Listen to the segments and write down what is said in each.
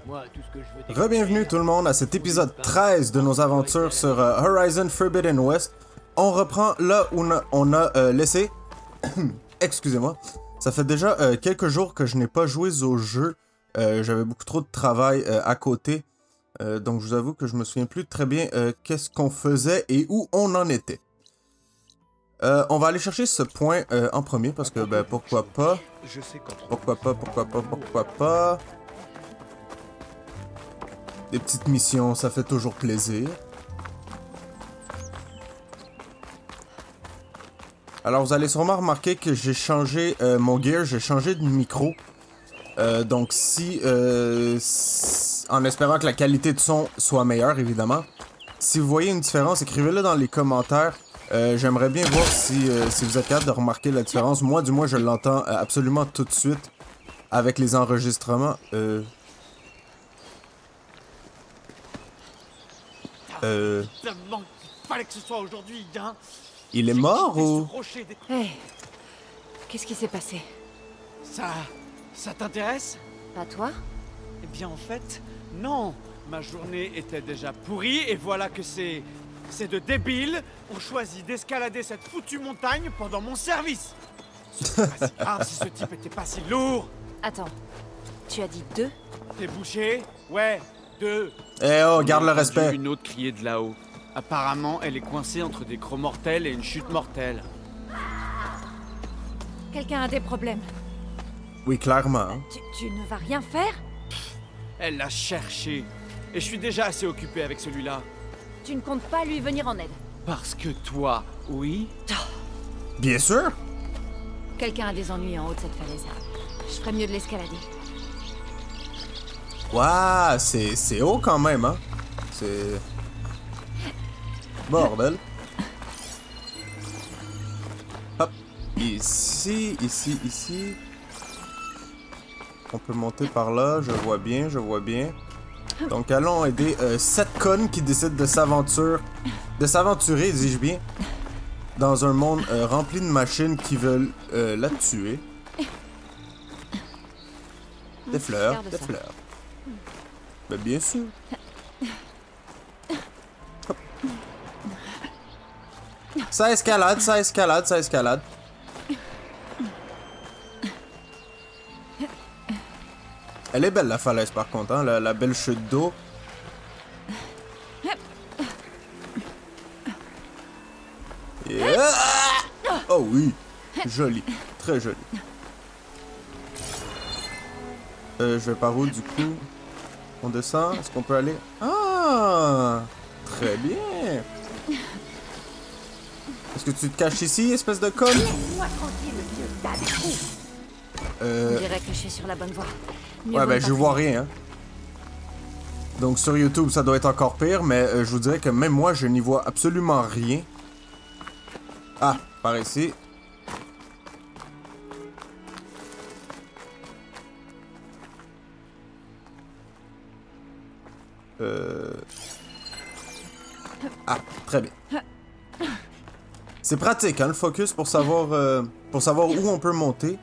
Re-bienvenue tout le monde à cet épisode 13 de nos aventures sur Horizon Forbidden West. On reprend là où on a laissé. Excusez-moi. Ça fait déjà quelques jours que je n'ai pas joué au jeu. J'avais beaucoup trop de travail à côté. Donc je vous avoue que je me souviens plus très bien qu'est-ce qu'on faisait et où on en était. On va aller chercher ce point en premier parce que ben pourquoi pas. Pourquoi pas. Des petites missions, ça fait toujours plaisir. Alors vous allez sûrement remarquer que j'ai changé mon gear, j'ai changé de micro. Donc en espérant que la qualité de son soit meilleure évidemment. Si vous voyez une différence, écrivez-le dans les commentaires. J'aimerais bien voir si vous êtes capable de remarquer la différence. Moi du moins je l'entends absolument tout de suite avec les enregistrements. Fallait que ce soit aujourd'hui, hein. Il est mort ou... Hey, qu'est-ce qui s'est passé? Ça t'intéresse? Pas toi? Eh bien en fait, non. Ma journée était déjà pourrie et voilà que ces deux débiles ont choisi d'escalader cette foutue montagne pendant mon service. Ce serait pas si grave si ce type était pas si lourd. Attends, tu as dit 2? T'es bouché? Ouais, 2. Eh oh, garde le respect. Une autre crier de là-haut. Apparemment, elle est coincée entre des crocs mortels et une chute mortelle. Quelqu'un a des problèmes. Oui, clairement. Hein. Tu ne vas rien faire? Elle l'a cherché. Et je suis déjà assez occupé avec celui-là. Tu ne comptes pas lui venir en aide? Parce que toi, oui? Bien sûr. Quelqu'un a des ennuis en haut de cette falaise. Je ferais mieux de l'escalader. Waouh, c'est haut quand même, hein. C'est... Bordel. Hop. Ici. On peut monter par là, je vois bien. Donc allons aider 7 connes qui décident de s'aventurer, dis-je bien, dans un monde rempli de machines qui veulent la tuer. Des fleurs. Ben, bien sûr. Hop. Ça escalade. Elle est belle la falaise par contre, hein, la belle chute d'eau. Yeah. Oh oui, joli, très joli. Je vais par où du coup? On descend, est-ce qu'on peut aller? Ah, très bien. Est-ce que tu te caches ici, espèce de conne? Laisse-moi tranquille, vieux tas de trous. On dirait que je suis sur la bonne voie. Ouais, ben je vois rien. Hein. Donc sur YouTube, ça doit être encore pire, mais je vous dirais que même moi, je n'y vois absolument rien. Ah, par ici. Ah, très bien. C'est pratique, hein, le focus pour savoir où on peut monter.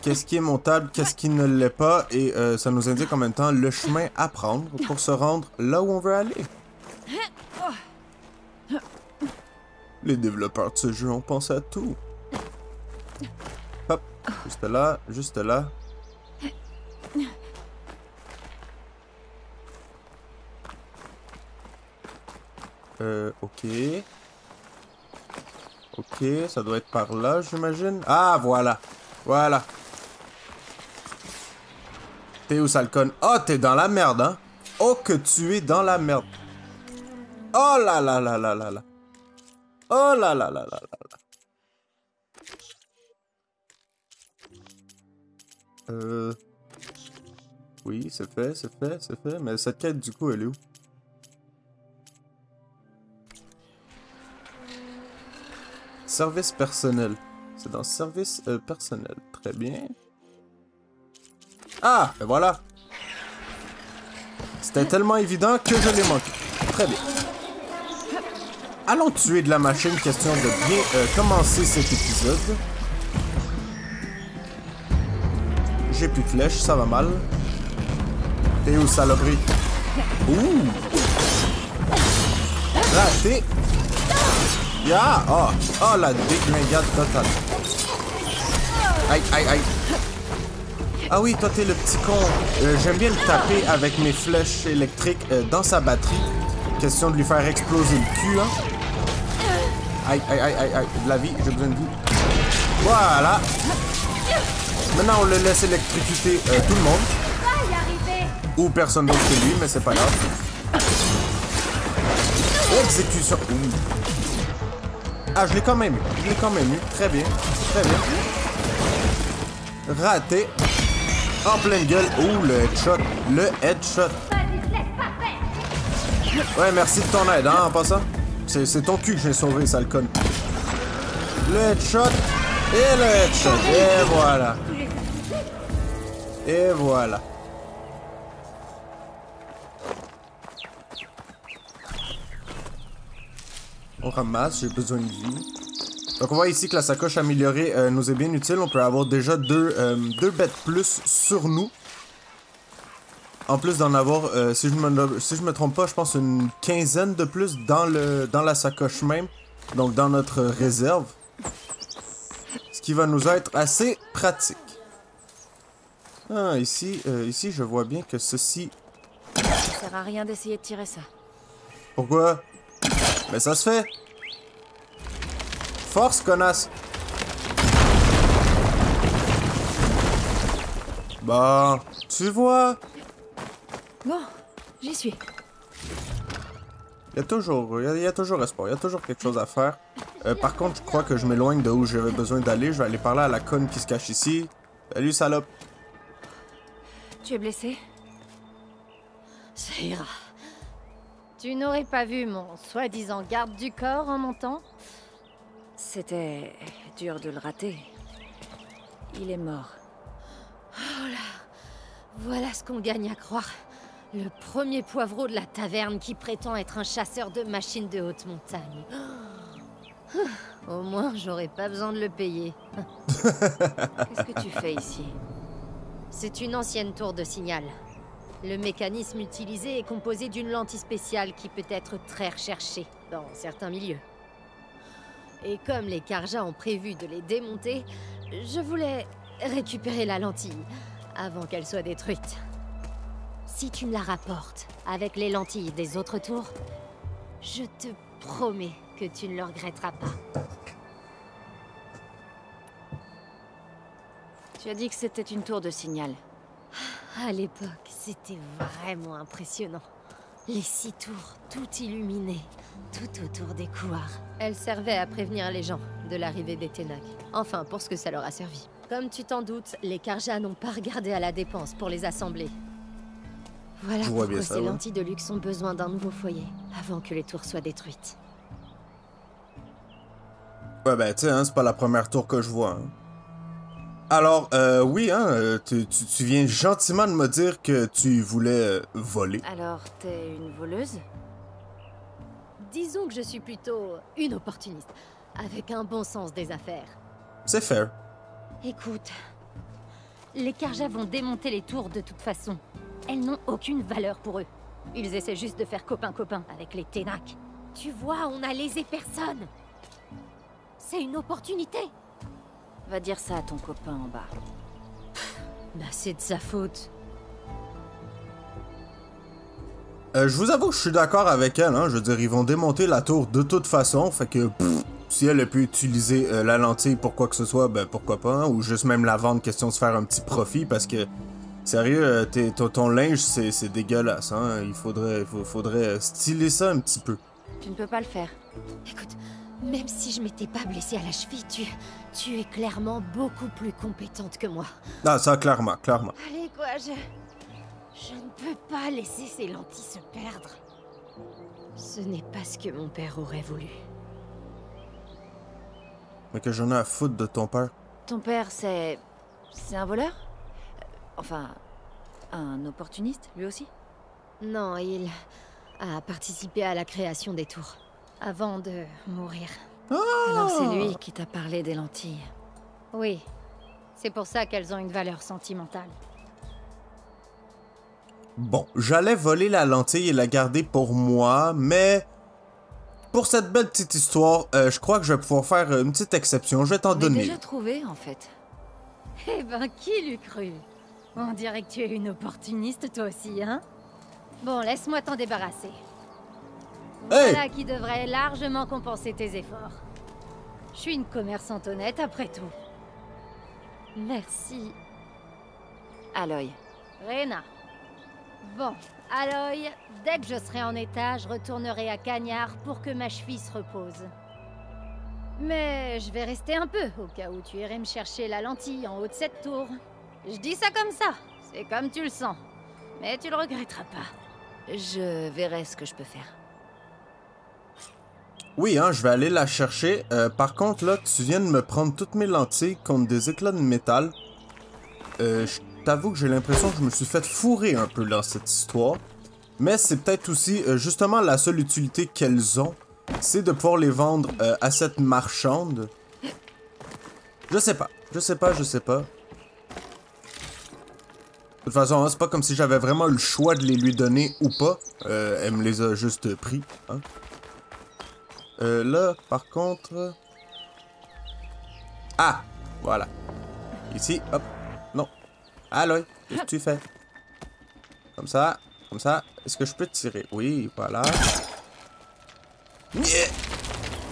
Qu'est-ce qui est montable, qu'est-ce qui ne l'est pas, et ça nous indique en même temps le chemin à prendre pour se rendre là où on veut aller. Les développeurs de ce jeu ont pensé à tout. Hop, juste là. Ok, ça doit être par là, j'imagine. Ah, voilà. T'es où, Salcon? Oh, t'es dans la merde, hein? Oh, que tu es dans la merde. Oh là là. Oh là là. Oui, c'est fait. Mais cette quête, du coup, elle est où? Service personnel. C'est dans service personnel. Très bien. Ah, ben voilà. C'était tellement évident que je l'ai manqué. Très bien. Allons tuer de la machine, question de bien commencer cet épisode. J'ai plus de flèches, ça va mal. T'es où, saloperie? Ouh! Raté! Ya! Oh, la dégringade totale. Aïe, aïe, aïe. Ah oui, toi t'es le petit con. J'aime bien le taper avec mes flèches électriques dans sa batterie. Question de lui faire exploser le cul, hein. Aïe, aïe, aïe, aïe, aïe. De la vie, j'ai besoin de vie. Voilà! Maintenant, on le laisse électrocuter tout le monde. Ou personne d'autre que lui, mais c'est pas grave. Exécution. Ah, je l'ai quand même eu. Je l'ai quand même eu. Très bien. Très bien. Raté. En pleine gueule. Ouh, le headshot. Le headshot. Ouais, merci de ton aide, hein, en passant. C'est ton cul que j'ai sauvé, sale conne. Le headshot. Et le headshot. Et voilà. Et voilà. On ramasse, j'ai besoin de vie. Donc on voit ici que la sacoche améliorée nous est bien utile. On peut avoir déjà deux bêtes plus sur nous. En plus d'en avoir, si je me trompe pas, je pense une quinzaine de plus dans la sacoche même. Donc dans notre réserve. Ce qui va nous être assez pratique. Ah, ici je vois bien que ceci... Ça sert à rien d'essayer de tirer ça. Pourquoi? Mais ça se fait. Force, connasse. Bon, tu vois. Bon, j'y suis. Il y a toujours espoir, il y a toujours quelque chose à faire. Par contre, je crois que je m'éloigne de où j'avais besoin d'aller. Je vais aller parler à la conne qui se cache ici. Salut, salope. Tu es blessé? Ça ira. Tu n'aurais pas vu mon soi-disant garde du corps en montant? C'était dur de le rater. Il est mort. Oh là! Voilà ce qu'on gagne à croire. Le premier poivreau de la taverne qui prétend être un chasseur de machines de haute montagne. Au moins, j'aurais pas besoin de le payer. Qu'est-ce que tu fais ici? C'est une ancienne tour de signal. Le mécanisme utilisé est composé d'une lentille spéciale qui peut être très recherchée dans certains milieux. Et comme les Carja ont prévu de les démonter, je voulais récupérer la lentille avant qu'elle soit détruite. Si tu me la rapportes avec les lentilles des autres tours, je te promets que tu ne le regretteras pas. Tu as dit que c'était une tour de signal. À l'époque, c'était vraiment impressionnant. Les 6 tours, toutes illuminées, tout autour des couloirs. Elles servaient à prévenir les gens de l'arrivée des Ténac. Enfin, pour ce que ça leur a servi. Comme tu t'en doutes, les Carja n'ont pas regardé à la dépense pour les assembler. Voilà pourquoi ces lentilles de luxe ont besoin d'un nouveau foyer, avant que les tours soient détruites. Ouais, ben, tu sais, hein, c'est pas la première tour que je vois, hein. Alors, oui, hein, tu viens gentiment de me dire que tu voulais voler. Alors, t'es une voleuse? Disons que je suis plutôt une opportuniste, avec un bon sens des affaires. C'est fair. Écoute, les Carja vont démonter les tours de toute façon. Elles n'ont aucune valeur pour eux. Ils essaient juste de faire copain-copain avec les Ténac. Tu vois, on a lésé personne. C'est une opportunité. Va dire ça à ton copain en bas. Bah c'est de sa faute. Je vous avoue que je suis d'accord avec elle, hein. Je veux dire, ils vont démonter la tour de toute façon, fait que si elle a pu utiliser la lentille pour quoi que ce soit, ben pourquoi pas, hein? Ou juste même la vendre, question de se faire un petit profit, parce que sérieux, ton linge c'est dégueulasse, hein. Il faudrait styler ça un petit peu. Tu ne peux pas le faire. Écoute, même si je m'étais pas blessée à la cheville, tu es clairement beaucoup plus compétente que moi. Ah, ça, clairement. Allez, quoi, je ne peux pas laisser ces lentilles se perdre. Ce n'est pas ce que mon père aurait voulu. Mais que j'en ai à foutre de ton père. Ton père, c'est un voleur? Enfin, un opportuniste, lui aussi? Non, il a participé à la création des tours. Avant de mourir. Oh! Alors c'est lui qui t'a parlé des lentilles. Oui. C'est pour ça qu'elles ont une valeur sentimentale. Bon, j'allais voler la lentille et la garder pour moi, mais... Pour cette belle petite histoire, je crois que je vais pouvoir faire une petite exception. Je vais t'en donner. déjà trouvé, en fait. Eh ben, qui l'eût cru? On dirait que tu es une opportuniste, toi aussi, hein? Bon, laisse-moi t'en débarrasser. Hey! Voilà qui devrait largement compenser tes efforts. Je suis une commerçante honnête, après tout. Merci. Aloy. Rena. Bon, Aloy, dès que je serai en état, je retournerai à Cagnard pour que ma cheville se repose. Mais je vais rester un peu, au cas où tu irais me chercher la lentille en haut de cette tour. Je dis ça comme ça, c'est comme tu le sens. Mais tu le regretteras pas. Je verrai ce que je peux faire. Oui, hein, je vais aller la chercher. Par contre, là, tu viens de me prendre toutes mes lentilles contre des éclats de métal. Je t'avoue que j'ai l'impression que je me suis fait fourrer un peu dans cette histoire. Mais c'est peut-être aussi, justement, la seule utilité qu'elles ont, c'est de pouvoir les vendre à cette marchande. Je sais pas. Je sais pas. De toute façon, hein, c'est pas comme si j'avais vraiment eu le choix de les lui donner ou pas. Elle me les a juste pris. Hein. Là, par contre... Ah! Voilà. Ici, hop. Non. Aloy, qu'est-ce que tu fais? Comme ça. Est-ce que je peux tirer? Oui, voilà. Nyeh!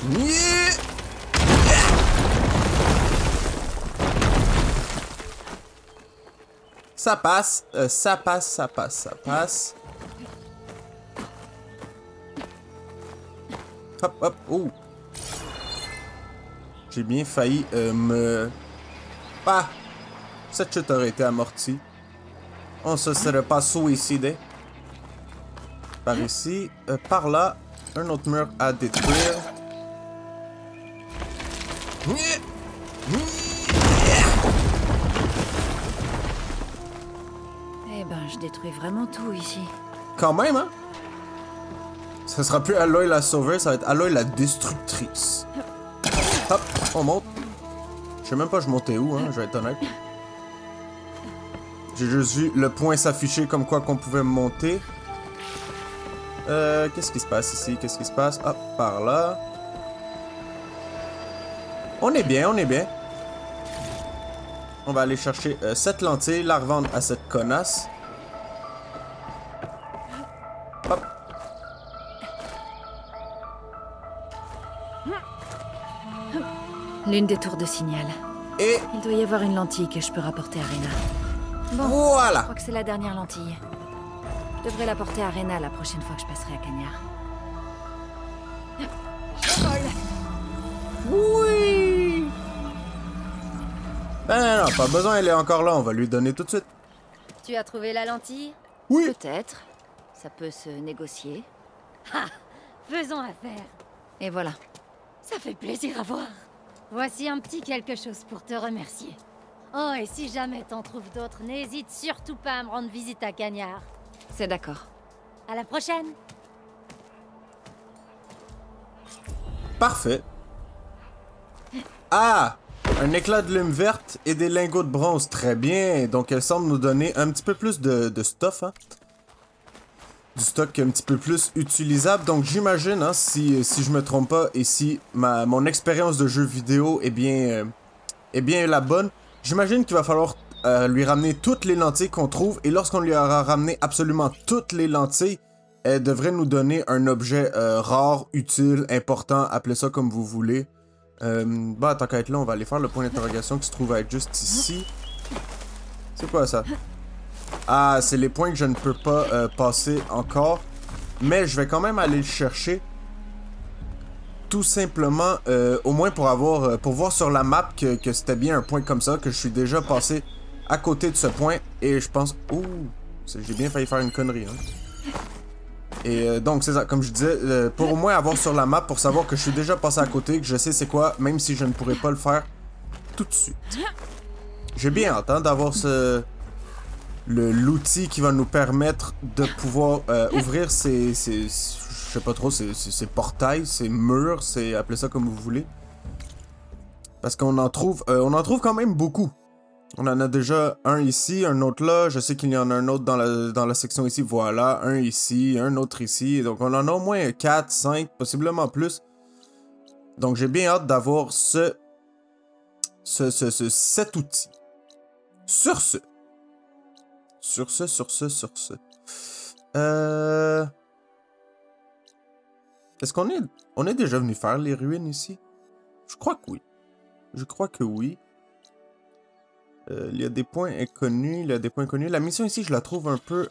Nyeh! Ça passe, ça passe. Hop, hop, oh! J'ai bien failli me... Ah! Cette chute aurait été amortie. On se serait pas suicidé. Par ici, par là, un autre mur à détruire. Eh ben, je détruis vraiment tout ici. Quand même, hein? Ça sera plus Aloy la sauveuse, ça va être Aloy la destructrice. Hop, on monte. Je sais même pas je montais où, hein, je vais être honnête. J'ai juste vu le point s'afficher comme quoi qu'on pouvait monter. Qu'est-ce qui se passe ici? Qu'est-ce qui se passe? Hop, par là. On est bien. On va aller chercher cette lentille, la revendre à cette connasse. Hop. L'une des tours de signal. Et Il doit y avoir une lentille que je peux rapporter à Rena. Bon, je voilà. crois que c'est la dernière lentille. Je devrais la porter à Rena la prochaine fois que je passerai à Cagnard. Oui. Non, pas besoin, elle est encore là, on va lui donner tout de suite. Tu as trouvé la lentille? Oui. Peut-être. Ça peut se négocier. Ah, faisons affaire. Et voilà. Ça fait plaisir à voir. Voici un petit quelque chose pour te remercier. Oh, et si jamais t'en trouves d'autres, n'hésite surtout pas à me rendre visite à Cagnard. C'est d'accord. À la prochaine. Parfait. Ah! Un éclat de lume verte et des lingots de bronze. Très bien. Donc, elle semble nous donner un petit peu plus de stuff. Hein? Du stock un petit peu plus utilisable. Donc, j'imagine, hein, si je me trompe pas, et si mon expérience de jeu vidéo est bien la bonne, j'imagine qu'il va falloir lui ramener toutes les lentilles qu'on trouve. Et lorsqu'on lui aura ramené absolument toutes les lentilles, elle devrait nous donner un objet rare, utile, important. Appelez ça comme vous voulez. Bah, tant qu'à être là, on va aller faire le point d'interrogation qui se trouve à être juste ici. C'est quoi ça? Ah, c'est les points que je ne peux pas passer encore. Mais je vais quand même aller le chercher. Tout simplement, au moins pour voir sur la map que c'était bien un point comme ça, que je suis déjà passé à côté de ce point. Et je pense... Ouh, j'ai bien failli faire une connerie, hein. Et donc, c'est ça, comme je disais, pour au moins avoir sur la map, pour savoir que je suis déjà passé à côté, que je sais c'est quoi, même si je ne pourrais pas le faire tout de suite. J'ai bien hâte, hein, d'avoir l'outil qui va nous permettre de pouvoir ouvrir ces je sais pas trop, ces portails, ces murs, appelez ça comme vous voulez. Parce qu'on en trouve quand même beaucoup. On en a déjà un ici, un autre là. Je sais qu'il y en a un autre dans la section ici. Voilà, un ici, un autre ici. Donc on en a au moins 4, 5, possiblement plus. Donc j'ai bien hâte d'avoir cet outil. Sur ce. Est-ce qu'on est déjà venu faire les ruines ici? Je crois que oui. Je crois que oui. Il y a des points inconnus. La mission ici, je la trouve un peu...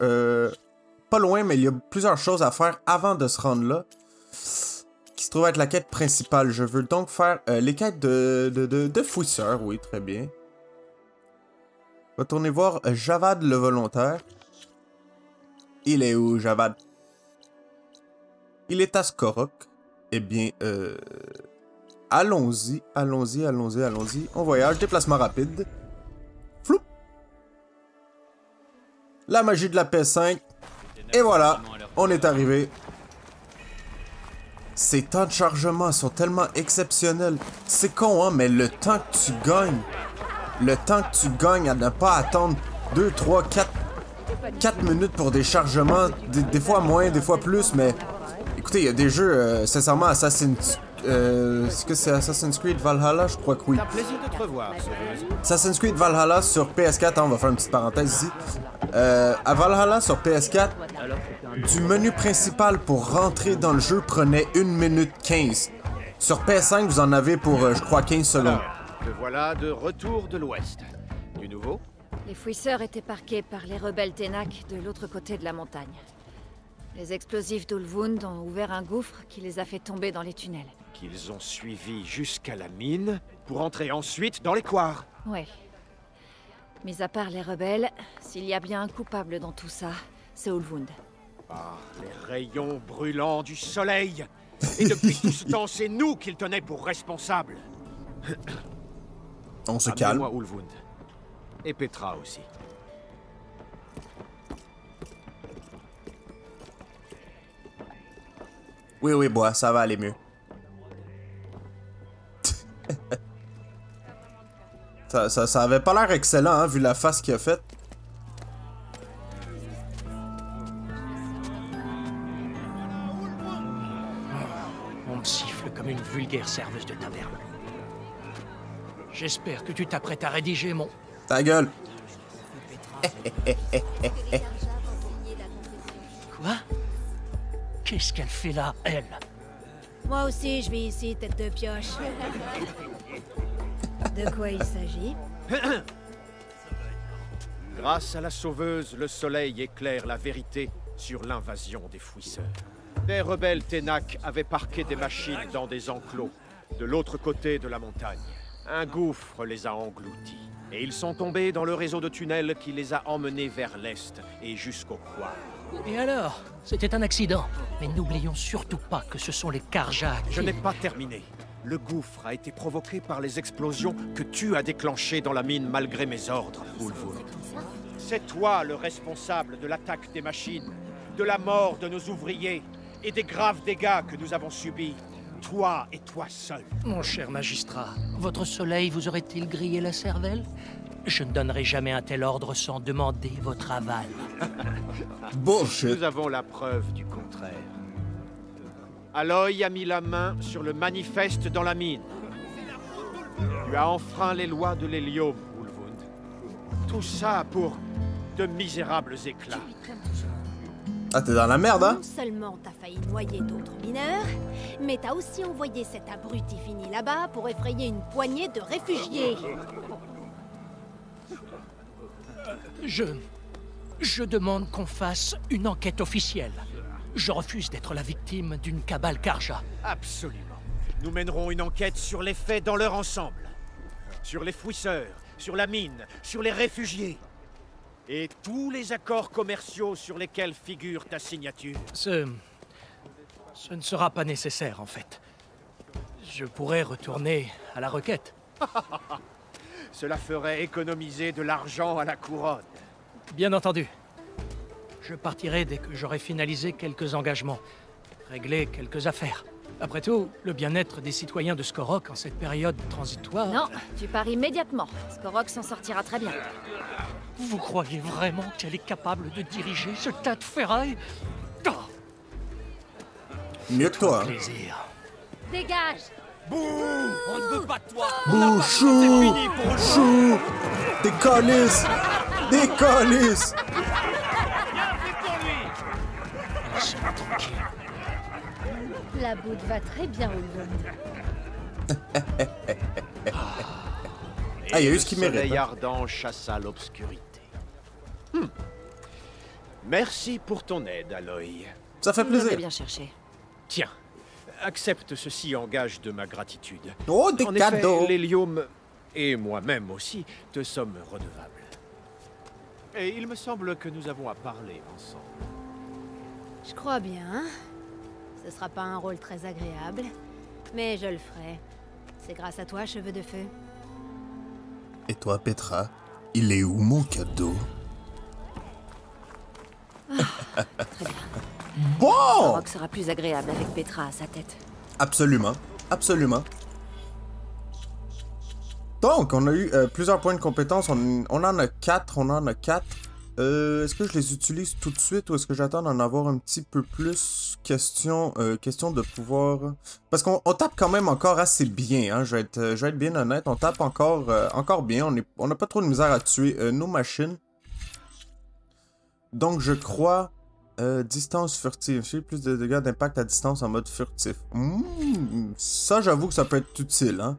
pas loin, mais il y a plusieurs choses à faire avant de se rendre là. Qui se trouve être la quête principale. Je veux donc faire les quêtes de fouisseur. Oui, très bien. Retournez voir Javad le volontaire. Il est où, Javad? Il est à Skorok. Eh bien, allons-y. On voyage, déplacement rapide. Flou. La magie de la PS5. Et voilà, on est arrivé. Ces temps de chargement sont tellement exceptionnels. C'est con, hein, mais le temps que tu gagnes... Le temps que tu gagnes à ne pas attendre 2, 3, 4 minutes pour des chargements, des fois moins, des fois plus, mais écoutez, il y a des jeux, sincèrement, Assassin's Creed Valhalla, je crois que oui. Assassin's Creed Valhalla sur PS4, hein, on va faire une petite parenthèse ici. À Valhalla sur PS4, du menu principal pour rentrer dans le jeu prenait 1 minute 15. Sur PS5, vous en avez pour, je crois, 15 secondes. Te voilà de retour de l'Ouest. Du nouveau? Les fouisseurs étaient parqués par les rebelles Ténak de l'autre côté de la montagne. Les explosifs d'Ulvund ont ouvert un gouffre qui les a fait tomber dans les tunnels. Qu'ils ont suivi jusqu'à la mine pour entrer ensuite dans les couards. Ouais. Mis à part les rebelles, s'il y a bien un coupable dans tout ça, c'est Ulvund. Ah, les rayons brûlants du soleil! Et depuis tout ce temps, c'est nous qu'ils tenaient pour responsables. On se calme. Amenez-moi Ulvund. Et Petra aussi. Oui, bois, ça va aller mieux. ça avait pas l'air excellent, hein, vu la face qu'il a faite. On me siffle comme une vulgaire serveuse de taverne. J'espère que tu t'apprêtes à rédiger mon... Ta gueule. Quoi? Qu'est-ce qu'elle fait là, elle? Moi aussi, je vis ici, tête de pioche. De quoi il s'agit? Grâce à la sauveuse, le soleil éclaire la vérité sur l'invasion des fouisseurs. Des rebelles Ténak avaient parqué des machines dans des enclos, de l'autre côté de la montagne. Un gouffre les a engloutis. Et ils sont tombés dans le réseau de tunnels qui les a emmenés vers l'est et jusqu'au Couard. Et alors? C'était un accident. Mais n'oublions surtout pas que ce sont les Karja qui... Je n'ai pas terminé. Le gouffre a été provoqué par les explosions que tu as déclenchées dans la mine malgré mes ordres, Ulvund. C'est toi le responsable de l'attaque des machines, de la mort de nos ouvriers et des graves dégâts que nous avons subis. Toi et toi seul. Mon cher magistrat, votre soleil vous aurait-il grillé la cervelle? Je ne donnerai jamais un tel ordre sans demander votre aval. Bullshit. Nous avons la preuve du contraire. Aloy a mis la main sur le manifeste dans la mine. Tu as enfreint les lois de l'hélium, Ulvund. Tout ça pour de misérables éclats. Ah, t'es dans la merde, hein? Non seulement t'as failli noyer d'autres mineurs, mais t'as aussi envoyé cet abruti fini là-bas pour effrayer une poignée de réfugiés. Je demande qu'on fasse une enquête officielle. Je refuse d'être la victime d'une cabale Karja. Absolument. Nous mènerons une enquête sur les faits dans leur ensemble. Sur les fouisseurs, sur la mine, sur les réfugiés. Et tous les accords commerciaux sur lesquels figure ta signature. Ce ne sera pas nécessaire, en fait. Je pourrais retourner à la requête. Cela ferait économiser de l'argent à la couronne. Bien entendu. Je partirai dès que j'aurai finalisé quelques engagements, réglé quelques affaires. Après tout, le bien-être des citoyens de Skorok en cette période transitoire... Non, tu pars immédiatement. Skorok s'en sortira très bien. Vous croyez vraiment qu'elle est capable de diriger ce tas de ferraille? Oh, Mieux que toi. Hein. plaisir. Dégage! Bouh! On ne veut pas de toi! Bouchou! C'est fini pour le Chou! Des calices! Des calices! Bien fait pour lui! Laissez-moi tranquille. La boute va très bien, Ulvund. Ah, il y a eu ce qu'il Le mérite. soleil Hein. ardent chassa l'obscurité. Merci pour ton aide, Aloy. Ça fait Vous avez plaisir. bien cherché. Tiens, accepte ceci en gage de ma gratitude. Oh, des En cadeaux! effet, l'hélium, et moi-même aussi, te sommes redevables. Et il me semble que nous avons à parler ensemble. Je crois bien. Ce sera pas un rôle très agréable, mais je le ferai. C'est grâce à toi, cheveux de feu. Et toi, Petra, il est où mon cadeau? Très bien. Bon! Skorok sera plus agréable avec Petra à sa tête. Absolument. Absolument. Donc, on a eu plusieurs points de compétence. On en a 4. On en a 4. Est-ce que je les utilise tout de suite ou est-ce que j'attends d'en avoir un petit peu plus? Question de pouvoir... Parce qu'on tape quand même encore assez bien, hein? Je vais être bien honnête. On tape encore bien. On n'a pas trop de misère à tuer nos machines. Donc, je crois... distance furtive. J'ai plus de dégâts d'impact à distance en mode furtif. Ça, j'avoue que ça peut être utile, hein?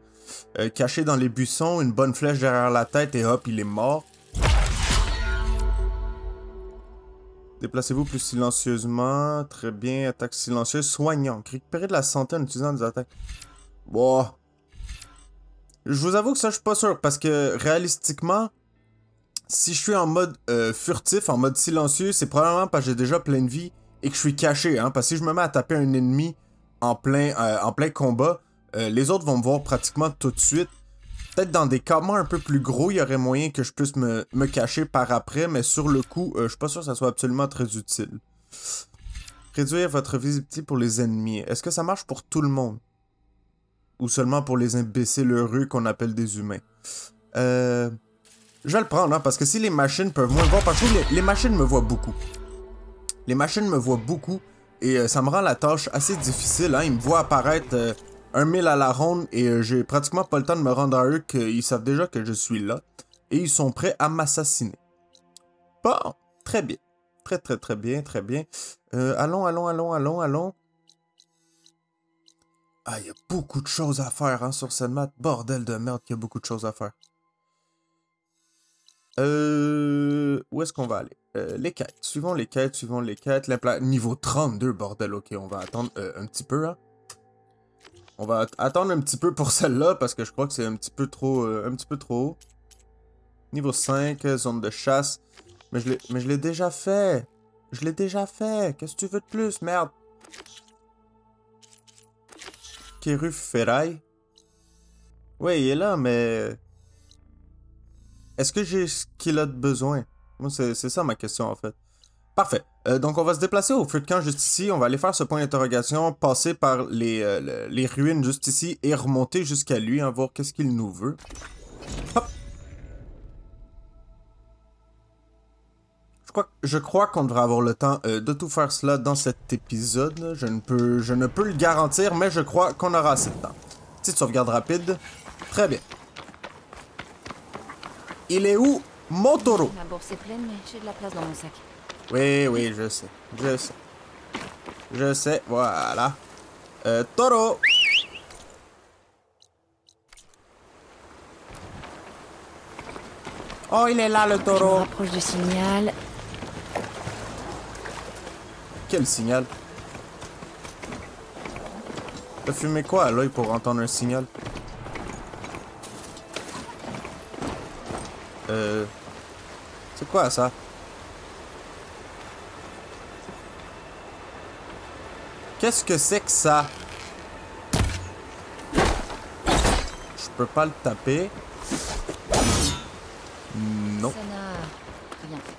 Caché dans les buissons, une bonne flèche derrière la tête et hop, il est mort. Déplacez-vous plus silencieusement. Très bien. Attaque silencieuse. Soignant. Récupérer de la santé en utilisant des attaques. Bon. Je vous avoue que ça, je suis pas sûr. Parce que, réalistiquement, si je suis en mode furtif, en mode silencieux, c'est probablement parce que j'ai déjà plein de vie et que je suis caché. Hein, parce que si je me mets à taper un ennemi en plein combat, les autres vont me voir pratiquement tout de suite. Peut-être dans des cas un peu plus gros, il y aurait moyen que je puisse me cacher par après, mais sur le coup, je suis pas sûr que ça soit absolument très utile. Réduire votre visibilité pour les ennemis. Est-ce que ça marche pour tout le monde? Ou seulement pour les imbéciles heureux qu'on appelle des humains? Je vais le prendre, hein, parce que si les machines peuvent moins me voir, parce que les machines me voient beaucoup. Les machines me voient beaucoup, et ça me rend la tâche assez difficile, hein. Ils me voient apparaître... 1000 à la ronde et j'ai pratiquement pas le temps de me rendre à eux qu'ils savent déjà que je suis là. Et ils sont prêts à m'assassiner. Bon, très bien. Très bien, très bien. Allons. Ah, il y a beaucoup de choses à faire hein, sur cette map. Bordel de merde qu'il y a beaucoup de choses à faire. Où est-ce qu'on va aller? Les quêtes. Suivons les quêtes. Niveau 32, bordel. Ok, on va attendre un petit peu, hein. On va attendre un petit peu pour celle-là, parce que je crois que c'est un petit peu trop haut. Niveau 5, zone de chasse. Mais je l'ai déjà fait. Qu'est-ce que tu veux de plus, merde? Keru Ferraille. Oui, il est là, mais... Est-ce que j'ai ce qu'il a de besoin? Moi, c'est ça ma question, en fait. Parfait. Donc, on va se déplacer au feu de camp juste ici. On va aller faire ce point d'interrogation, passer par les ruines juste ici et remonter jusqu'à lui, hein, voir qu'est-ce qu'il nous veut. Hop! Je crois qu'on devrait avoir le temps de tout faire cela dans cet épisode. Je ne peux le garantir, mais je crois qu'on aura assez de temps. Petite sauvegarde rapide. Très bien. Il est où, mon taureau? Ma bourse est pleine, mais j'ai de la place dans mon sac. Oui, je sais, voilà. Taureau! Oh, il est là, le Je me taureau! rapproche du signal. Quel signal? T'as fumé quoi à l'œil pour entendre un signal? C'est quoi ça? Qu'est-ce que c'est que ça? Je peux pas le taper. Non. Ça n'a rien fait.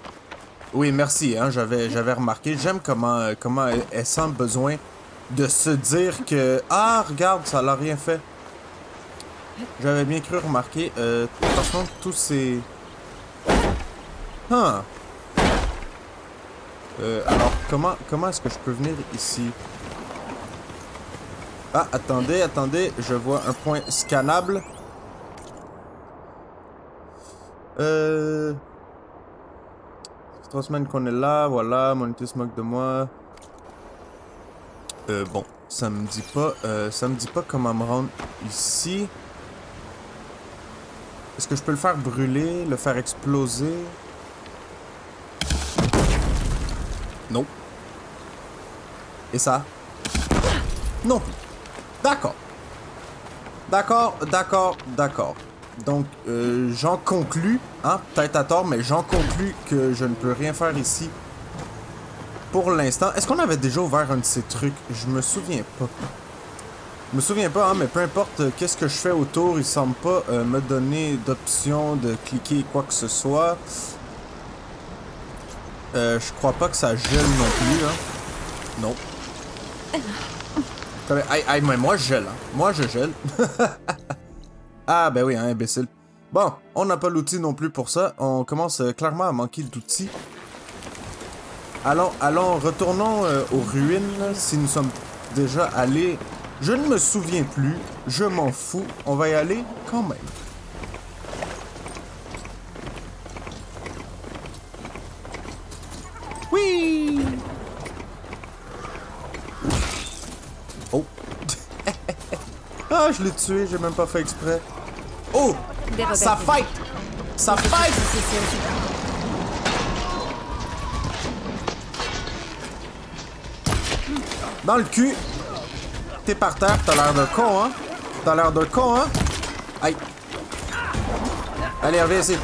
Oui, merci, hein, j'avais remarqué. J'aime comment elle sent le besoin de se dire que... Ah, regarde, ça l'a rien fait. J'avais bien cru remarquer. Par contre, tous ces... Huh. Alors, comment est-ce que je peux venir ici? Ah, attendez, je vois un point scannable. Ça fait 3 semaines qu'on est là, voilà, mon unité se moque de moi. Bon, ça me dit pas comment me rendre ici. Est-ce que je peux le faire brûler, le faire exploser? Non. Et ça? Non plus. D'accord. D'accord. Donc, j'en conclus, hein, peut-être à tort, mais j'en conclus que je ne peux rien faire ici. Pour l'instant. Est-ce qu'on avait déjà ouvert un de ces trucs? Je me souviens pas. Je me souviens pas, hein, mais peu importe qu'est-ce que je fais autour, il semble pas me donner d'option de cliquer quoi que ce soit. Je crois pas que ça gèle non plus, hein. Non. Aïe, mais moi je gèle, hein. Moi je gèle. Ah, ben oui, hein, imbécile. Bon, on n'a pas l'outil non plus pour ça. On commence clairement à manquer d'outils. Allons, retournons aux ruines, là, si nous sommes déjà allés. Je ne me souviens plus. Je m'en fous. On va y aller quand même. Oui! Oh! Ah, je l'ai tué, j'ai même pas fait exprès. Oh! Ça fight! Ça fight! Dans le cul! T'es par terre, t'as l'air d'un con, hein? T'as l'air d'un con, hein? Aïe! Allez, reviens ici!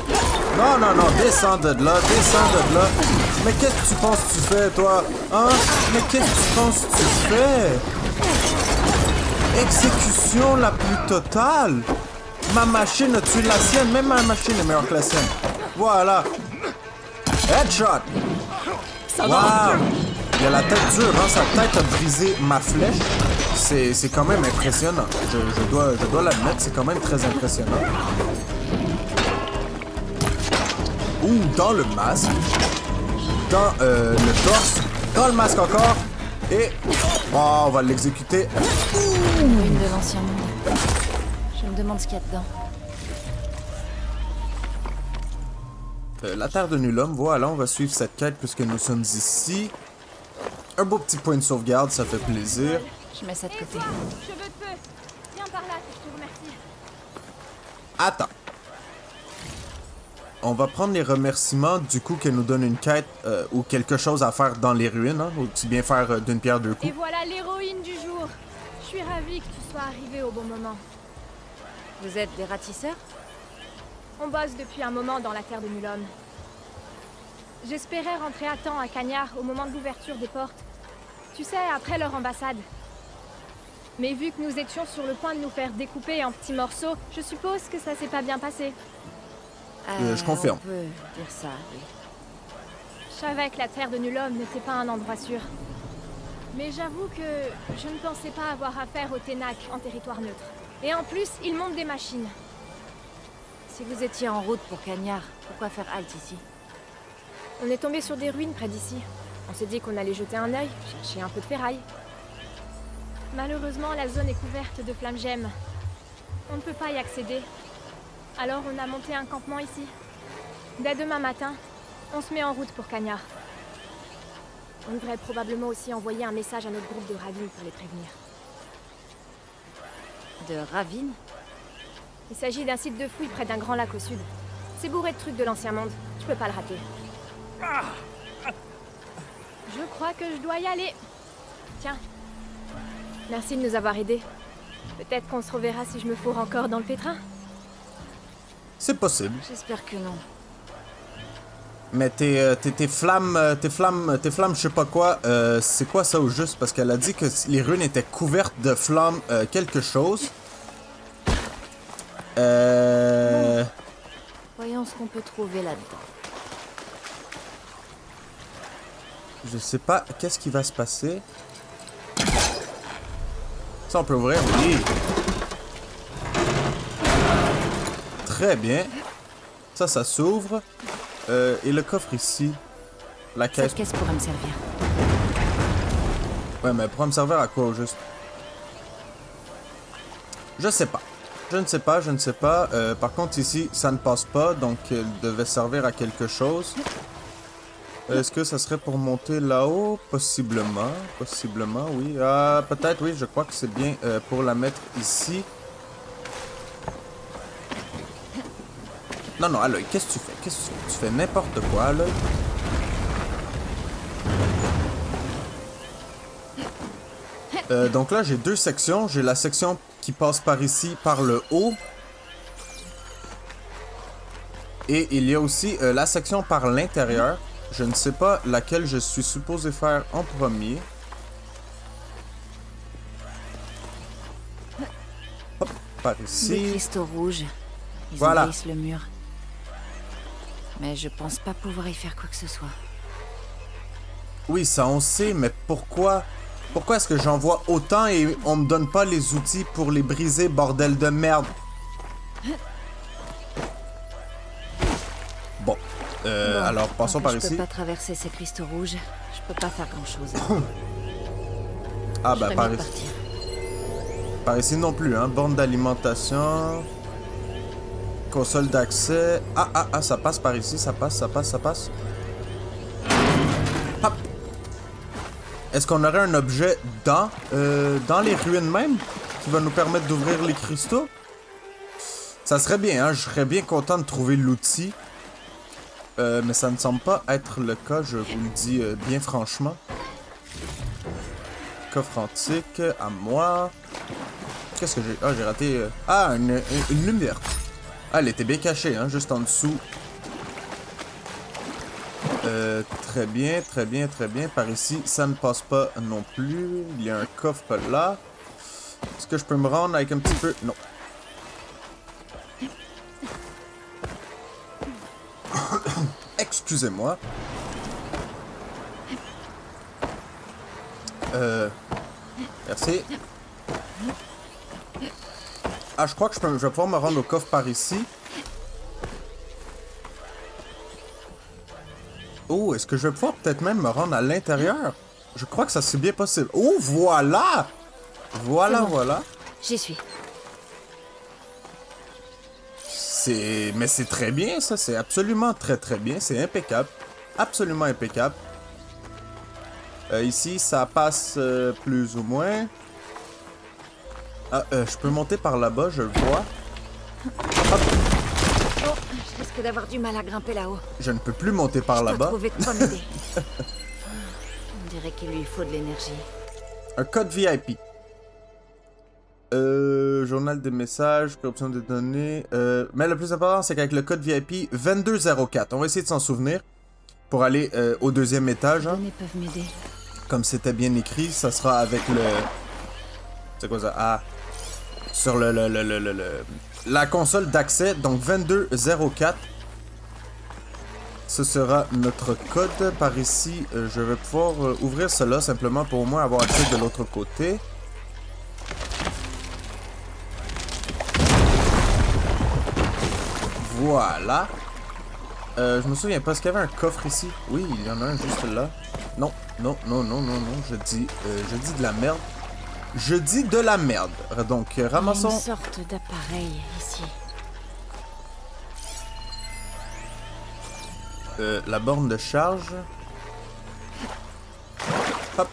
Non, descends de là, Mais qu'est-ce que tu penses que tu fais, toi? Hein? Mais qu'est-ce que tu penses que tu fais? Exécution la plus totale! Ma machine a tué la sienne, même ma machine est meilleure que la sienne. Voilà! Headshot! Wow! Il a la tête dure, hein? Sa tête a brisé ma flèche. C'est quand même impressionnant. Je dois l'admettre, c'est quand même très impressionnant. Ouh, dans le masque. Dans le torse. Dans le masque encore. Et... Oh, on va l'exécuter. Une de l'ancien monde. Je me demande ce qu'il y a dedans. La terre de nul homme, voilà, on va suivre cette quête puisque nous sommes ici. Un beau petit point de sauvegarde, ça fait plaisir. Je mets ça de côté. Cheveux de feu. Viens par là, je te remercie. Attends. On va prendre les remerciements du coup qu'elle nous donne une quête ou quelque chose à faire dans les ruines, hein, aussi bien faire d'une pierre deux coups. Et voilà l'héroïne du jour. Je suis ravie que tu sois arrivée au bon moment. Vous êtes des ratisseurs? On bosse depuis un moment dans la terre de nul homme. J'espérais rentrer à temps à Cagnard au moment de l'ouverture des portes. Tu sais, après leur ambassade. Mais vu que nous étions sur le point de nous faire découper en petits morceaux, je suppose que ça s'est pas bien passé. Je confirme. On peut dire ça, oui. Je savais que la terre de nul homme n'était pas un endroit sûr. Mais j'avoue que je ne pensais pas avoir affaire aux Ténac en territoire neutre. Et en plus, ils montent des machines. Si vous étiez en route pour Cagnard, pourquoi faire halte ici? On est tombé sur des ruines près d'ici. On s'est dit qu'on allait jeter un œil, chercher un peu de ferraille. Malheureusement, la zone est couverte de flammes gemmes. On ne peut pas y accéder. Alors on a monté un campement ici. Dès demain matin, on se met en route pour Cagnard. On devrait probablement aussi envoyer un message à notre groupe de ravines pour les prévenir. De ravines? Il s'agit d'un site de fouilles près d'un grand lac au sud. C'est bourré de trucs de l'ancien monde. Tu peux pas le rater. Je crois que je dois y aller. Tiens. Merci de nous avoir aidés. Peut-être qu'on se reverra si je me fourre encore dans le pétrin. C'est possible. J'espère que non. Mais tes flammes, je sais pas quoi, c'est quoi ça au juste? Parce qu'elle a dit que les ruines étaient couvertes de flammes quelque chose. Voyons ce qu'on peut trouver là-dedans. Je sais pas qu'est-ce qui va se passer. Ça, on peut ouvrir, oui. Très bien. Ça s'ouvre. Et le coffre ici. La caisse. Cette caisse pourrait me servir. Ouais, mais pourra me servir à quoi, au juste? Je sais pas. Je ne sais pas, je ne sais pas. Par contre, ici, ça ne passe pas, donc elle devait servir à quelque chose. Est-ce que ça serait pour monter là-haut? Possiblement. Possiblement, oui. Ah, peut-être, oui. Je crois que c'est bien pour la mettre ici. Non, non, Aloy, qu'est-ce que tu fais? Qu'est-ce que tu fais? Tu fais n'importe quoi, Aloy. Donc là, j'ai deux sections. J'ai la section qui passe par ici, par le haut. Et il y a aussi la section par l'intérieur. Je ne sais pas laquelle je suis supposé faire en premier. Hop, par ici. Des cristaux rouges. Ils Voilà. envahissent le mur. Mais je pense pas pouvoir y faire quoi que ce soit. Oui, ça on sait, mais pourquoi? Pourquoi est-ce que j'en vois autant et on me donne pas les outils pour les briser, bordel de merde? Bon. Alors, passons par Je ici. peux pas traverser ces cristaux rouges. Je peux pas faire grand-chose. Ah Je bah, ferais par mieux de ici. partir. Par ici non plus, hein. Borne d'alimentation. Console d'accès. Ah, ça passe par ici. Ça passe. Hop. Est-ce qu'on aurait un objet dans les ruines même qui va nous permettre d'ouvrir les cristaux? Ça serait bien, hein. Je serais bien content de trouver l'outil. Mais ça ne semble pas être le cas, je vous le dis bien franchement. Coffre antique, à moi. Qu'est-ce que j'ai? Ah, j'ai raté... Ah, une lumière. Ah, elle était bien cachée, hein, juste en dessous. Très bien. Par ici, ça ne passe pas non plus. Il y a un coffre là. Est-ce que je peux me rendre avec un petit peu... Non. Excusez-moi. Merci. Ah, je crois que je vais pouvoir me rendre au coffre par ici. Oh, est-ce que je vais pouvoir peut-être même me rendre à l'intérieur? Je crois que ça c'est bien possible. Oh, voilà! Voilà, Bon. voilà. J'y suis. Mais c'est très bien, ça. C'est absolument très bien. C'est impeccable. Absolument impeccable. Ici, ça passe plus ou moins. Ah, je peux monter par là-bas, je le vois. Hop. Oh, je risque d'avoir du mal à grimper là-haut. Je ne peux plus monter par Je dois là-bas. trouver de quoi m'aider. On dirait qu'il lui faut de l'énergie. Un code VIP. Journal des messages, corruption des données. Mais le plus important, c'est qu'avec le code VIP 2204, on va essayer de s'en souvenir pour aller au deuxième étage. Les Hein. données peuvent m'aider. Comme c'était bien écrit, ça sera avec le... C'est quoi ça? Ah. Sur la console d'accès, donc 2204. Ce sera notre code. Par ici, je vais pouvoir ouvrir cela simplement pour au moins avoir accès de l'autre côté. Voilà. Je me souviens pas, est-ce qu'il y avait un coffre ici? Oui, il y en a un juste là. Non, je dis de la merde. Je dis de la merde. Donc, Il y a ramassons... une sorte d'appareil ici. La borne de charge. Hop.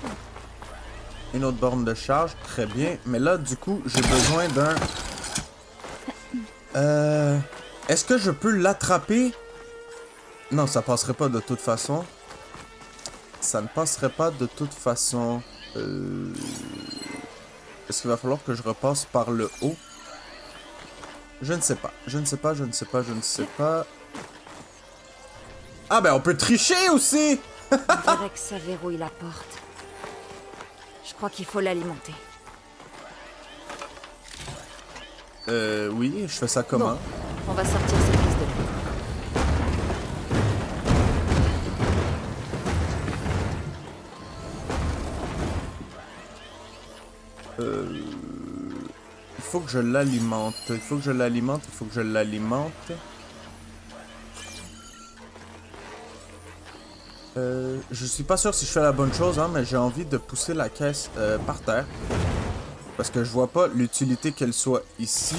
Une autre borne de charge. Très bien. Mais là, du coup, j'ai besoin d'un... Est-ce que je peux l'attraper? Non, ça passerait pas de toute façon. Ça ne passerait pas de toute façon. Est-ce qu'il va falloir que je repasse par le haut? Je ne sais pas. Je ne sais pas. Ah ben on peut tricher aussi! On dirait que ça verrouille la porte. Je crois qu'il faut l'alimenter. Oui, je fais ça comment? Bon, on va sortir cette pièce de là. faut que je l'alimente. Il faut que je l'alimente. Il faut que je l'alimente. Je suis pas sûr si je fais la bonne chose, hein, mais j'ai envie de pousser la caisse par terre. Parce que je vois pas l'utilité qu'elle soit ici.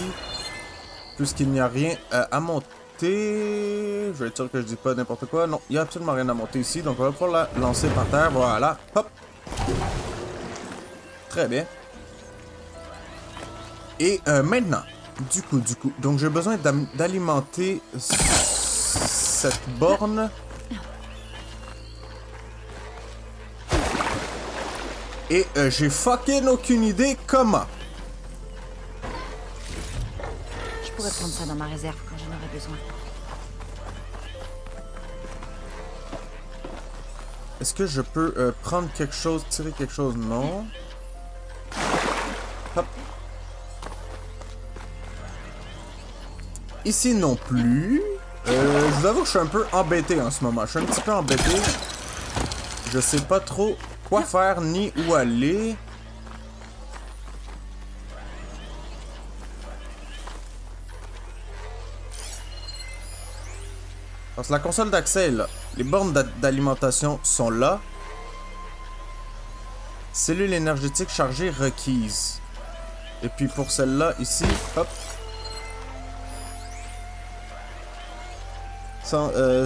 Puisqu'il n'y a rien à monter. Je vais être sûr que je dis pas n'importe quoi. Non, il n'y a absolument rien à monter ici. Donc on va pouvoir la lancer par terre. Voilà. Hop. Très bien. Et maintenant, du coup. Donc j'ai besoin d'alimenter cette borne. Et j'ai fucking aucune idée comment. Je pourrais prendre ça dans ma réserve quand j'en aurai besoin. Est-ce que je peux prendre quelque chose, tirer quelque chose? Non. Hop. Ici non plus. Je vous avoue que je suis un peu embêté en ce moment. Je suis un petit peu embêté. Je sais pas trop quoi faire ni où aller. Parce que la console d'accès est là. Les bornes d'alimentation sont là. Cellules énergétiques chargées requises. Et puis pour celle-là, ici, hop.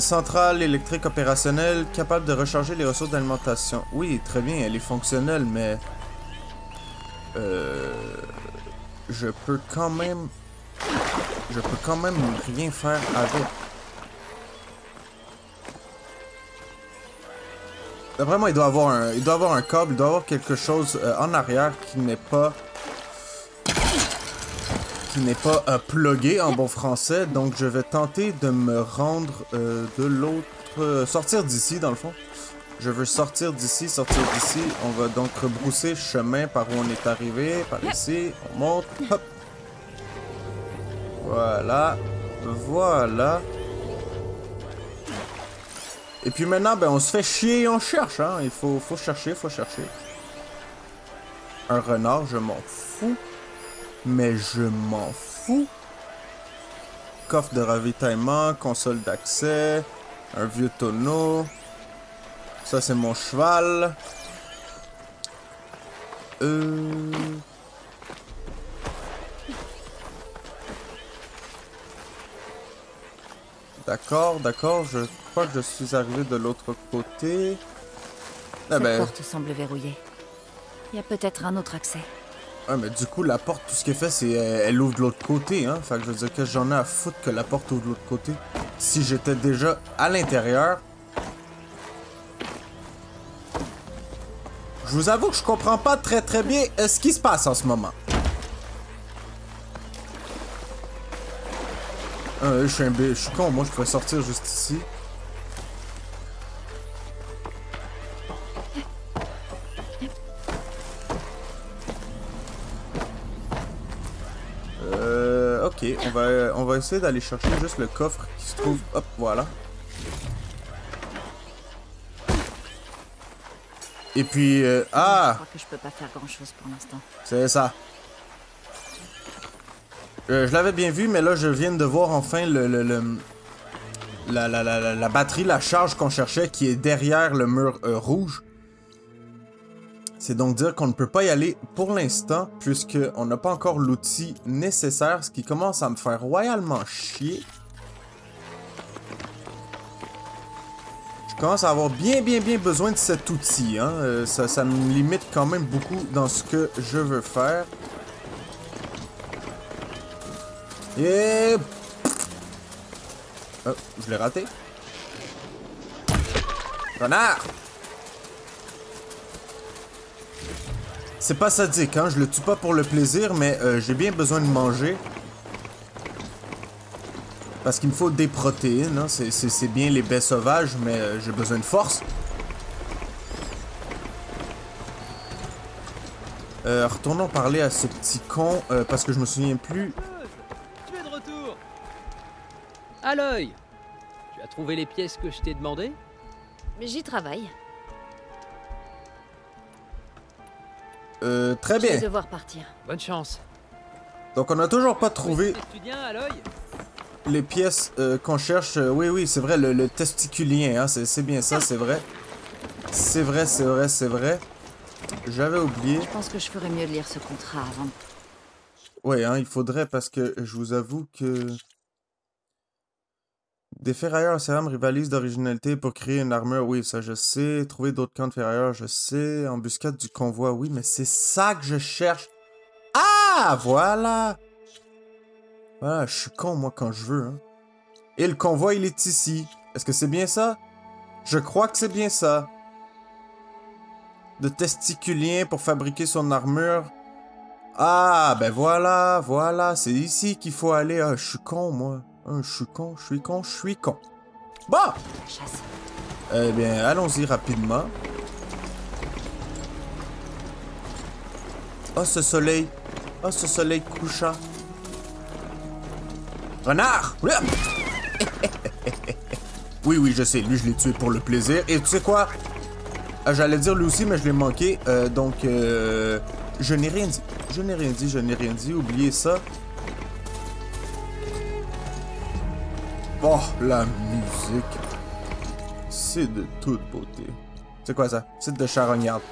Centrale électrique opérationnelle, capable de recharger les ressources d'alimentation. Oui, très bien, elle est fonctionnelle, mais... je peux quand même rien faire avec. D'après moi, il doit avoir un câble, il doit avoir quelque chose en arrière qui n'est pas plugué en bon français. Donc je vais tenter de me rendre de l'autre, sortir d'ici dans le fond. Je veux sortir d'ici. On va donc rebrousser chemin par où on est arrivé, par ici. On monte, hop. Voilà. Et puis maintenant, ben, on se fait chier et on cherche, hein. Il faut chercher. Un renard, je m'en fous. Mais je m'en fous. Coffre de ravitaillement, console d'accès, un vieux tonneau. Ça, c'est mon cheval. D'accord, je crois que je suis arrivé de l'autre côté. Cette porte semble verrouillée. Il y a peut-être un autre accès. Ah, mais du coup, la porte, tout ce qu'elle fait, c'est elle ouvre de l'autre côté, hein. Fait que je veux dire que j'en ai à foutre que la porte ouvre de l'autre côté. Si j'étais déjà à l'intérieur. Je vous avoue que je comprends pas très bien ce qui se passe en ce moment. Je suis con, moi je pourrais sortir juste ici. Ok, on va essayer d'aller chercher juste le coffre qui se trouve. Hop, voilà. Et puis, Je crois que je peux pas faire grand chose pour l'instant. C'est ça. Je l'avais bien vu, mais là, je viens de voir enfin la batterie, la charge qu'on cherchait qui est derrière le mur rouge. C'est donc dire qu'on ne peut pas y aller pour l'instant, puisqu'on n'a pas encore l'outil nécessaire, ce qui commence à me faire royalement chier. Je commence à avoir bien besoin de cet outil, hein. Ça me limite quand même beaucoup dans ce que je veux faire. Et... oh, je l'ai raté. Connard! C'est pas sadique, hein? Je le tue pas pour le plaisir, mais j'ai bien besoin de manger. Parce qu'il me faut des protéines, hein? C'est bien les baies sauvages, mais j'ai besoin de force. Retournons parler à ce petit con, parce que je me souviens plus. Tu es de retour. À l'œil. Tu as trouvé les pièces que je t'ai demandées? J'y travaille. Très bien. Je vais devoir partir. Bonne chance. Donc on a toujours pas trouvé Étudiant à l'œil. les pièces qu'on cherche. Oui, oui, c'est vrai, le testiculien, hein, c'est bien ça, c'est vrai. C'est vrai, c'est vrai, c'est vrai. J'avais oublié. Je pense que je ferais mieux de lire ce contrat avant. Ouais, hein, il faudrait parce que je vous avoue que... Des ferrailleurs à cérame rivalisent d'originalité pour créer une armure, oui, ça je sais. Trouver d'autres camps de ferrailleurs, je sais. Embuscade du convoi, oui, mais c'est ça que je cherche. Ah, voilà! Voilà, je suis con, moi, quand je veux, hein. Et le convoi, il est ici. Est-ce que c'est bien ça? Je crois que c'est bien ça. De testiculien pour fabriquer son armure. Ah, ben voilà, voilà, c'est ici qu'il faut aller. Ah, je suis con, moi. Ah, je suis con, je suis con, je suis con. Bon! Chasse. Eh bien, allons-y rapidement. Oh, ce soleil. Oh, ce soleil couchant. Renard! Oui, oui, je sais. Lui, je l'ai tué pour le plaisir. Et tu sais quoi? J'allais dire lui aussi, mais je l'ai manqué. Donc, je n'ai rien dit. Je n'ai rien dit, je n'ai rien dit. Oubliez ça. Oh, la musique. C'est de toute beauté. C'est quoi ça? C'est de charognarde.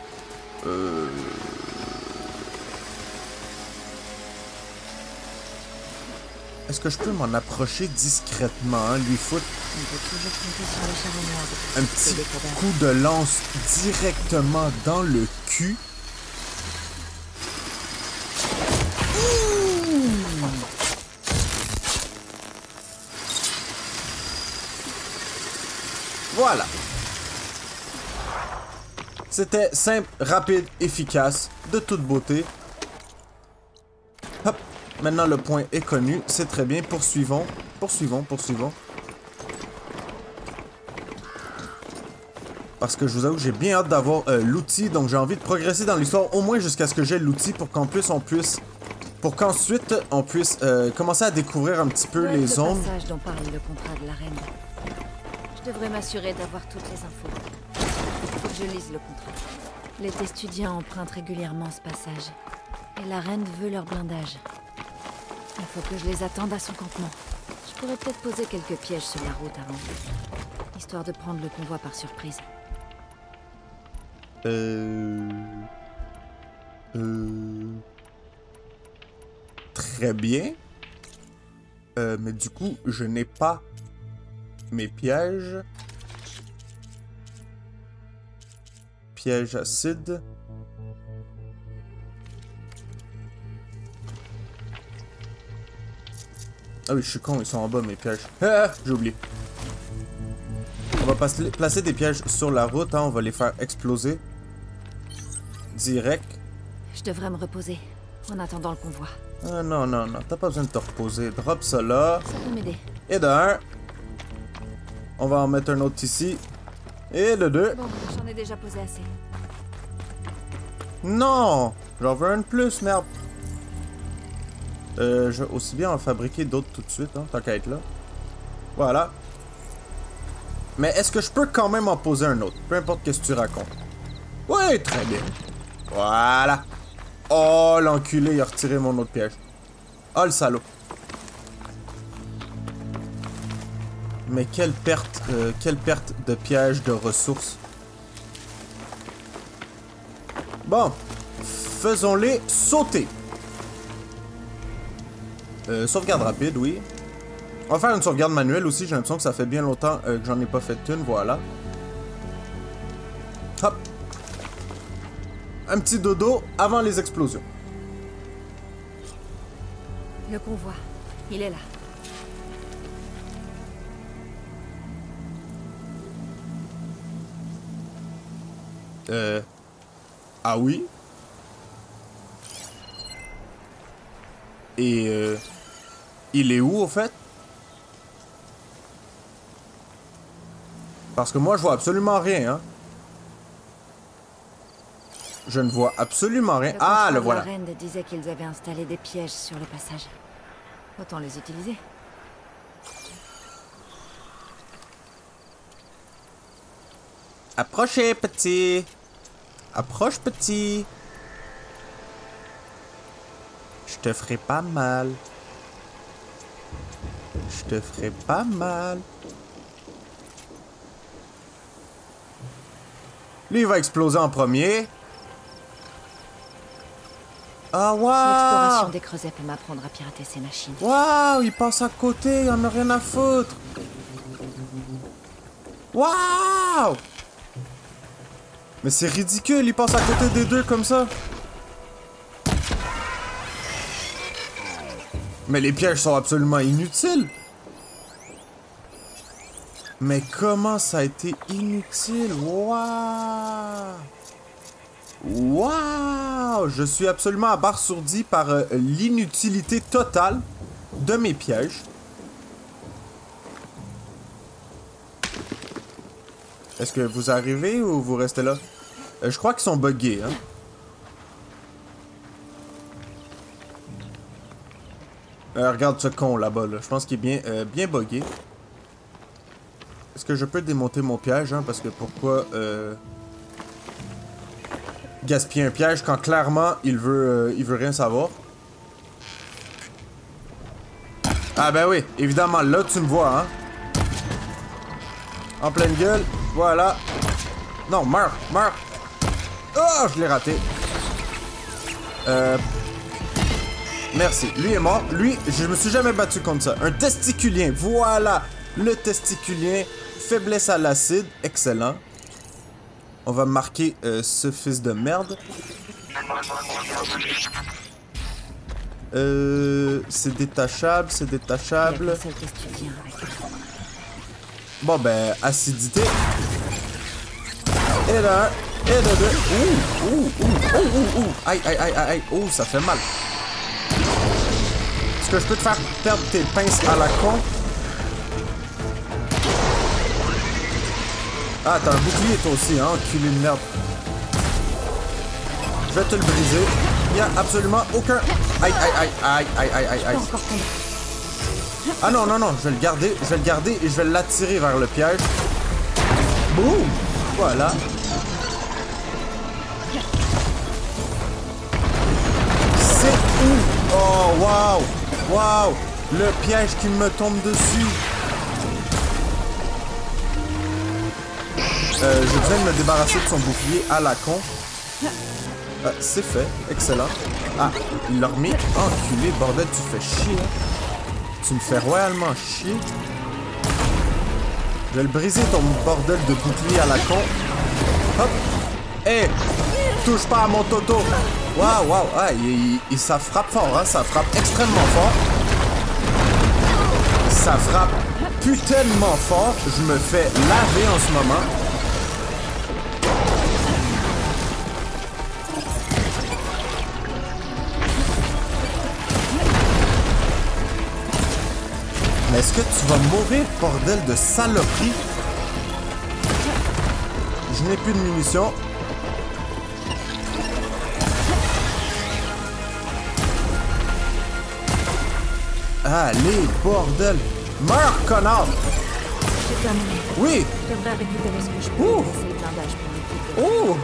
Est-ce que je peux m'en approcher discrètement, hein, lui foutre On peut toujours compter sur les charognards. un petit coup de lance directement dans le cul? Voilà. C'était simple, rapide, efficace, de toute beauté. Hop. Maintenant, le point est connu. C'est très bien. Poursuivons. Poursuivons, poursuivons. Parce que je vous avoue que j'ai bien hâte d'avoir l'outil. Donc, j'ai envie de progresser dans l'histoire, au moins jusqu'à ce que j'ai l'outil pour pour qu'ensuite, on puisse commencer à découvrir un petit peu les zones. Le passage dont parle le contrat de la reine. Je devrais m'assurer d'avoir toutes les infos. Il faut que je lise le contrat. Les Testudiens empruntent régulièrement ce passage. Et la reine veut leur blindage. Il faut que je les attende à son campement. Je pourrais peut-être poser quelques pièges sur la route avant. Histoire de prendre le convoi par surprise. Très bien. Mais du coup, je n'ai pas mes pièges. Piège acide. Ah oui, je suis con, ils sont en bas mes pièges. Ah, j'ai oublié. On va placer des pièges sur la route, hein, on va les faire exploser. Direct. Je devrais me reposer en attendant le convoi. Ah non, non, non, t'as pas besoin de te reposer. Drop ça là. Ça peut m'aider. Et de 1. On va en mettre un autre ici. Et de 2. Bon, j'en ai déjà posé assez. Non! J'en veux un de plus, merde. Je vais aussi bien en fabriquer d'autres tout de suite, hein, tant qu'à être là. Voilà. Mais est-ce que je peux quand même en poser un autre? Peu importe ce que tu racontes. Oui, très bien. Voilà. Oh, l'enculé, il a retiré mon autre piège. Oh, le salaud. Mais quelle perte de piège de ressources. Bon. Faisons-les sauter. Sauvegarde rapide, oui. On va faire une sauvegarde manuelle aussi. J'ai l'impression que ça fait bien longtemps que j'en ai pas fait une. Voilà. Hop. Un petit dodo avant les explosions. Le convoi, il est là. Ah oui? Et il est où au fait? Parce que moi je vois absolument rien, hein. Je ne vois absolument rien. Ah, le voilà. La reine disait qu'ils avaient installé des pièges sur le passage. Autant les utiliser. Approchez, petit. Approche, petit. Je te ferai pas mal. Je te ferai pas mal. Lui, il va exploser en premier. Ah, L'exploration waouh! des creusets peut m'apprendre à pirater ces machines. Waouh! Il passe à côté, il en a rien à foutre. Waouh! Mais c'est ridicule, il passe à côté des deux comme ça. Mais les pièges sont absolument inutiles. Mais comment ça a été inutile? Waouh! Waouh! Je suis absolument abasourdi par l'inutilité totale de mes pièges. Est-ce que vous arrivez ou vous restez là? Je crois qu'ils sont buggés, hein? Regarde ce con là-bas, là. Je pense qu'il est bien buggé. Est-ce que je peux démonter mon piège, hein? Parce que pourquoi gaspiller un piège quand clairement il veut rien savoir? Ah ben oui, évidemment, là tu me vois, hein? En pleine gueule, voilà. Non, meurs, meurs. Oh, je l'ai raté. Merci. Lui est mort. Lui, je me suis jamais battu contre ça. Un testiculien. Voilà. Le testiculien. Faiblesse à l'acide. Excellent. On va marquer ce fils de merde. C'est détachable. C'est détachable. Bon, ben, acidité. Et là. Et de deux. Ouh. Aïe, aïe, aïe, aïe. Ouh, ça fait mal. Est-ce que je peux te faire perdre tes pinces à la con? Ah, t'as un bouclier toi aussi, hein, enculé de merde. Je vais te le briser. Il n'y a absolument aucun... Aïe, aïe, aïe, aïe, aïe, aïe, aïe, aïe. Ah non, non, non, je vais le garder et je vais l'attirer vers le piège. Boum! Voilà. C'est où? Oh, waouh! Waouh! Le piège qui me tombe dessus. Je viens de me débarrasser de son bouclier à la con. C'est fait. Excellent. Ah, il l'a remis. Enculé, bordel, tu fais chier. Tu me fais royalement chier. Je vais le briser, ton bordel de bouclier à la con. Hop. Hé! Touche pas à mon toto. Waouh, waouh. Ah, ça frappe fort, hein. Ça frappe extrêmement fort. Ça frappe putainement fort. Je me fais laver en ce moment. Mais est-ce que tu vas mourir, bordel de saloperie? Je n'ai plus de munitions. Allez, bordel! Meurs, connard! J'ai terminé. Oui! Je devrais récupérer ce que je peux et laisser le blindage pour l'équipe. Oh!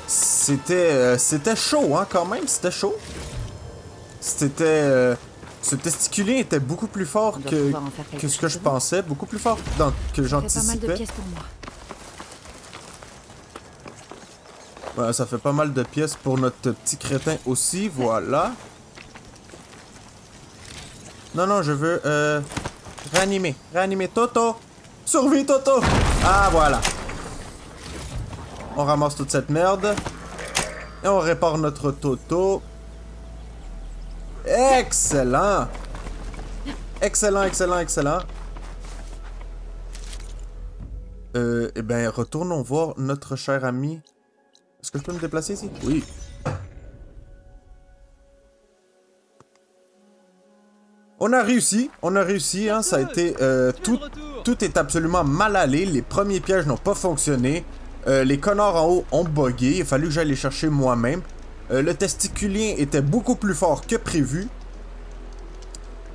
C'était chaud, hein, quand même. C'était chaud. C'était... ce testiculien était beaucoup plus fort que ce que je pensais. Beaucoup plus fort que j'anticipais. Ça fait pas mal de pièces pour moi. Ouais, ça fait pas mal de pièces pour notre petit crétin aussi. Voilà. Non, non, je veux réanimer. Réanimer Toto. Survie, Toto. Ah, voilà. On ramasse toute cette merde. Et on répare notre Toto. Excellent. Excellent, excellent, excellent. Eh bien, retournons voir notre cher ami. Est-ce que je peux me déplacer ici? Oui. On a réussi, hein, ça a été... tout est absolument mal allé, les premiers pièges n'ont pas fonctionné, les connards en haut ont bugué, il a fallu que j'aille les chercher moi-même, le testiculien était beaucoup plus fort que prévu,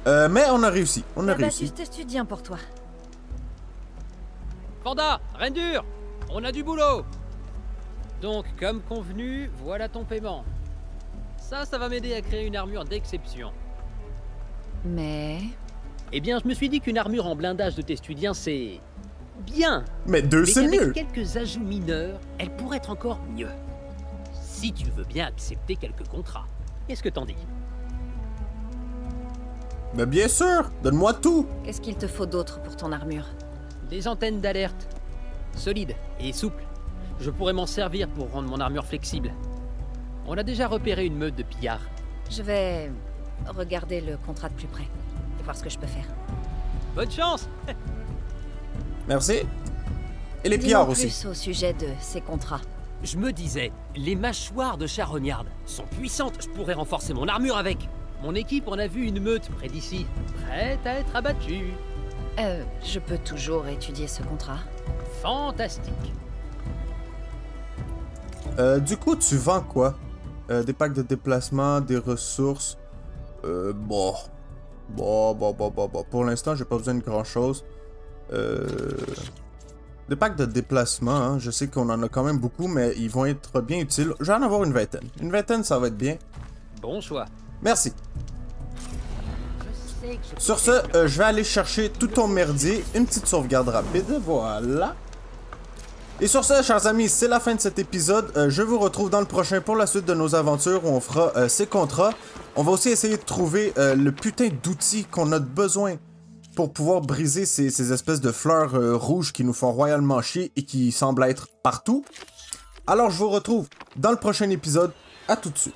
mais on a réussi, on a réussi. Juste étudiant pour toi. Panda, Rendur, on a du boulot. Donc, comme convenu, voilà ton paiement. Ça va m'aider à créer une armure d'exception. Mais... Eh bien, je me suis dit qu'une armure en blindage de testudien, c'est... bien. Mais 2, Mais c'est qu'avec mieux. quelques ajouts mineurs, elle pourrait être encore mieux. Si tu veux bien accepter quelques contrats. Qu'est-ce que t'en dis? Mais bien sûr, donne-moi tout. Qu'est-ce qu'il te faut d'autre pour ton armure? Des antennes d'alerte. Solides et souples. Je pourrais m'en servir pour rendre mon armure flexible. On a déjà repéré une meute de pillards. Je vais regarder le contrat de plus près et voir ce que je peux faire. Bonne chance! Merci. Et les Dis-moi pillards aussi. plus au sujet de ces contrats. Je me disais, les mâchoires de charognarde sont puissantes. Je pourrais renforcer mon armure avec. Mon équipe en a vu une meute près d'ici, prête à être abattue. Je peux toujours étudier ce contrat. Fantastique. Du coup, tu vends quoi? Des packs de déplacement, des ressources. Bon. Pour l'instant, j'ai pas besoin de grand chose. Des packs de déplacement, hein. Je sais qu'on en a quand même beaucoup, mais ils vont être bien utiles. Je vais en avoir une vingtaine. Une vingtaine, ça va être bien. Bon choix. Merci. Sur ce, je vais aller chercher tout ton merdier. Une petite sauvegarde rapide, voilà. Et sur ce, chers amis, c'est la fin de cet épisode. Je vous retrouve dans le prochain pour la suite de nos aventures où on fera ces contrats. On va aussi essayer de trouver le putain d'outils qu'on a besoin pour pouvoir briser ces espèces de fleurs rouges qui nous font royalement chier et qui semblent être partout. Alors je vous retrouve dans le prochain épisode. À tout de suite.